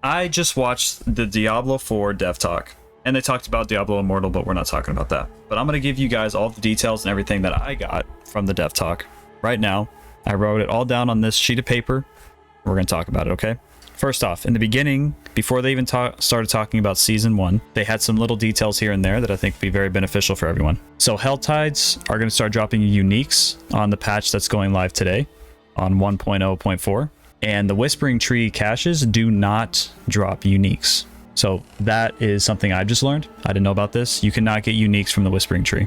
I just watched the Diablo 4 dev talk, and they talked about Diablo Immortal, but we're not talking about that. But I'm going to give you guys all the details and everything that I got from the dev talk right now. I wrote it all down on this sheet of paper. We're going to talk about it, okay? First off, in the beginning, before they even started talking about Season 1, they had some little details here and there that I think would be very beneficial for everyone. So Hell Tides are going to start dropping uniques on the patch that's going live today on 1.0.4. And the Whispering Tree caches do not drop uniques. So that is something I've just learned. I didn't know about this. You cannot get uniques from the Whispering Tree.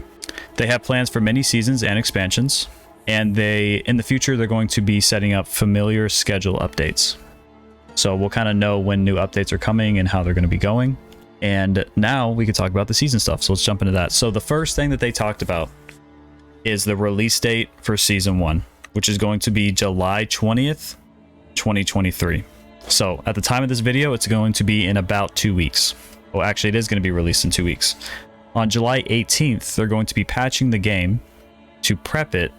They have plans for many seasons and expansions. And in the future, they're going to be setting up familiar schedule updates. So we'll kind of know when new updates are coming and how they're going to be going. And now we can talk about the season stuff. So let's jump into that. So the first thing that they talked about is the release date for Season 1, which is going to be July 20th, 2023. So at the time of this video, it's going to be in about 2 weeks. Well, actually, it is going to be released in 2 weeks. On July 18th, they're going to be patching the game to prep it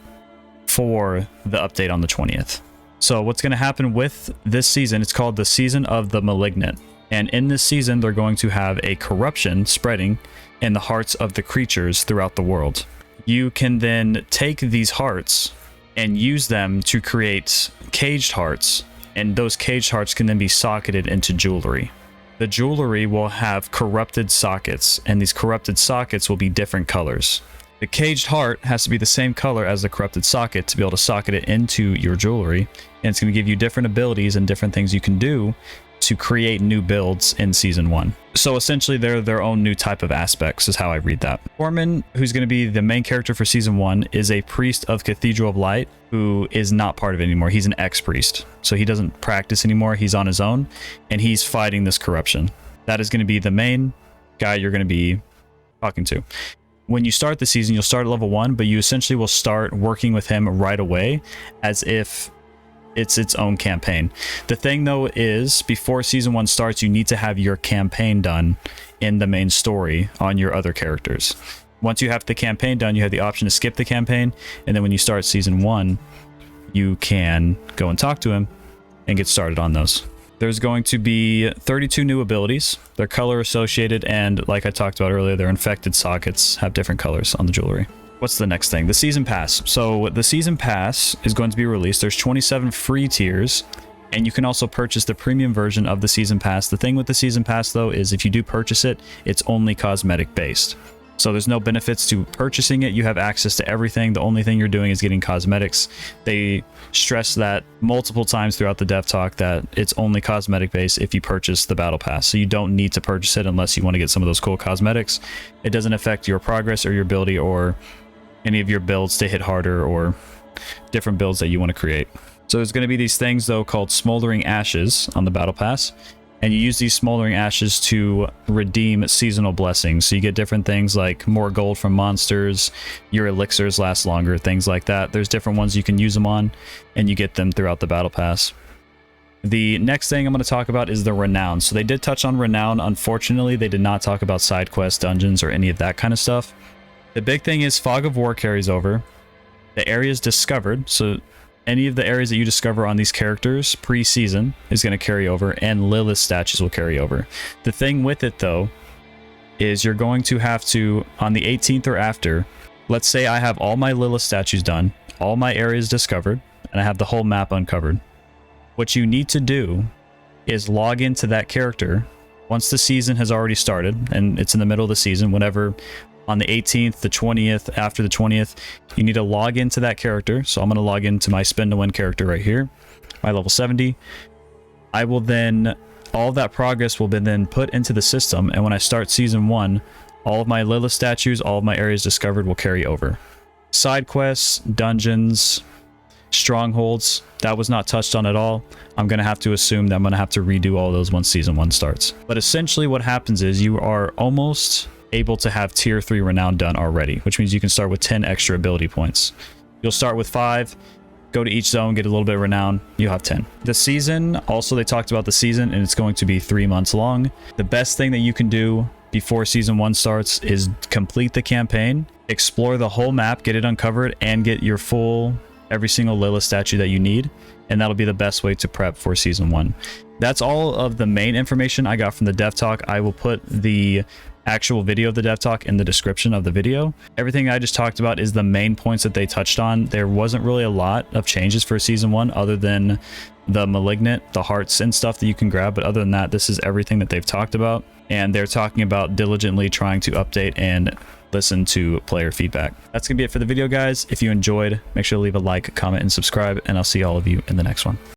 for the update on the 20th. So what's going to happen with this season, it's called the Season of the Malignant. And in this season, they're going to have a corruption spreading in the hearts of the creatures throughout the world. You can then take these hearts and use them to create caged hearts, and those caged hearts can then be socketed into jewelry. The jewelry will have corrupted sockets, and these corrupted sockets will be different colors. The caged heart has to be the same color as the corrupted socket to be able to socket it into your jewelry, and it's going to give you different abilities and different things you can do to create new builds in Season 1. So essentially they're their own new type of aspects is how I read that. Foreman, who's going to be the main character for Season 1, is a priest of Cathedral of Light who is not part of it anymore. He's an ex-priest, so he doesn't practice anymore. He's on his own, and he's fighting this corruption. That is going to be the main guy you're going to be talking to. When you start the season, you'll start at level 1, but you essentially will start working with him right away as if it's its own campaign. The thing though is, before Season 1 starts, you need to have your campaign done in the main story on your other characters. Once you have the campaign done, you have the option to skip the campaign, and then when you start Season 1, you can go and talk to him and get started on those. There's going to be 32 new abilities. They're color associated, and like I talked about earlier, their infected sockets have different colors on the jewelry. What's the next thing? The Season Pass. So the Season Pass is going to be released. There's 27 free tiers, and you can also purchase the premium version of the Season Pass. The thing with the Season Pass, though, is if you do purchase it, it's only cosmetic based. So there's no benefits to purchasing it. You have access to everything. The only thing you're doing is getting cosmetics. They stress that multiple times throughout the dev talk that it's only cosmetic based if you purchase the battle pass. So you don't need to purchase it unless you want to get some of those cool cosmetics. It doesn't affect your progress or your ability or any of your builds to hit harder or different builds that you want to create. So there's going to be these things though called Smoldering Ashes on the battle pass. And you use these Smoldering Ashes to redeem seasonal blessings. So you get different things like more gold from monsters, your elixirs last longer, things like that. There's different ones you can use them on, and you get them throughout the battle pass. The next thing I'm going to talk about is the Renown. So they did touch on Renown. Unfortunately, they did not talk about side quests, dungeons, or any of that kind of stuff. The big thing is Fog of War carries over. The areas discovered, so any of the areas that you discover on these characters pre-season is going to carry over, and Lilith statues will carry over. The thing with it though is you're going to have to, on the 18th or after, let's say I have all my Lilith statues done, all my areas discovered, and I have the whole map uncovered. What you need to do is log into that character once the season has already started, and it's in the middle of the season, whenever on the 18th, the 20th, after the 20th, you need to log into that character. So I'm going to log into my spin to win character right here, my level 70. I will then, all of that progress will be then put into the system. And when I start Season 1, all of my Lilith statues, all of my areas discovered will carry over. Side quests, dungeons, strongholds, that was not touched on at all. I'm going to have to assume that I'm going to have to redo all those once Season 1 starts. But essentially what happens is you are almost able to have tier 3 Renown done already, which means you can start with 10 extra ability points. You'll start with 5, go to each zone, get a little bit of Renown, you'll have 10. The season, also they talked about the season, and it's going to be 3 months long. The best thing that you can do before Season 1 starts is complete the campaign, explore the whole map, get it uncovered, and get your full, every single Lilith statue that you need, and that'll be the best way to prep for Season 1. That's all of the main information I got from the dev talk. I will put the actual video of the dev talk in the description of the video. Everything I just talked about is the main points that they touched on. There wasn't really a lot of changes for season 1 other than the malignant, the hearts and stuff that you can grab, but other than that, this is everything that they've talked about, and they're talking about diligently trying to update and listen to player feedback. That's gonna be it for the video, guys. If you enjoyed, make sure to leave a like, comment, and subscribe, and I'll see all of you in the next one.